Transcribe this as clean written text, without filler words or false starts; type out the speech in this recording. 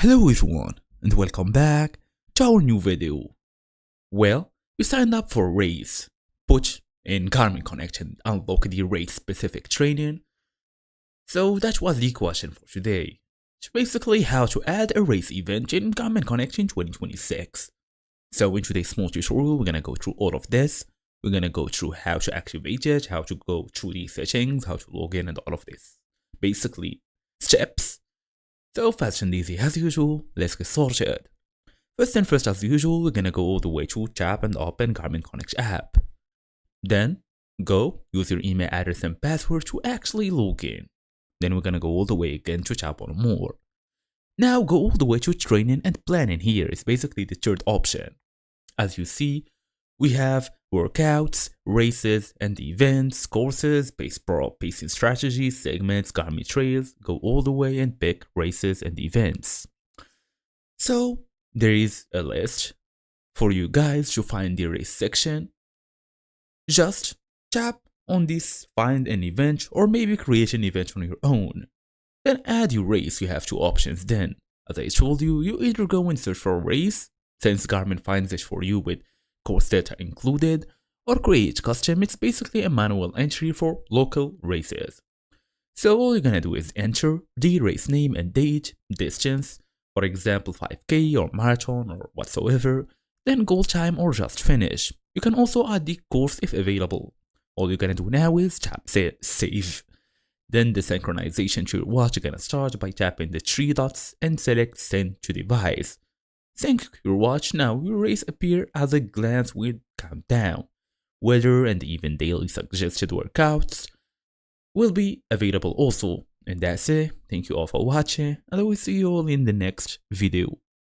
Hello everyone and welcome back to our new video. Well, you signed up for a race, put in Garmin Connect and unlock the race specific training. So that was the question for today. It's basically how to add a race event in Garmin Connect in 2026. So in today's small tutorial, we're gonna go through all of this. We're gonna go through how to activate it, how to go through the settings, how to log in and all of this. Basically, steps. So fast and easy as usual, let's get started. First and first as usual, we're gonna go all the way to tap and open Garmin Connect app. Then, go use your email address and password to actually log in. Then we're gonna go all the way again to tap on more. Now go all the way to training and planning. Here is basically the third option. As you see, we have workouts, races and events, courses, pacing strategies, segments, Garmin trails. Go all the way and pick races and events. So there is a list for you guys to find the race section. Just tap on this find an event or maybe create an event on your own. Then add your race. You have two options then. As I told you, you either go and search for a race, since Garmin finds it for you with course data included, or create custom. It's basically a manual entry for local races. So all you're gonna do is enter the race name and date, distance, for example 5k or marathon or whatsoever, then goal time or just finish. You can also add the course if available. All you're gonna do now is tap save. Then the synchronization to your watch, you're gonna start by tapping the three dots and select send to device. Sync your watch. Now your race appear as a glance with countdown. Weather and even daily suggested workouts will be available also. And that's it. Thank you all for watching and I will see you all in the next video.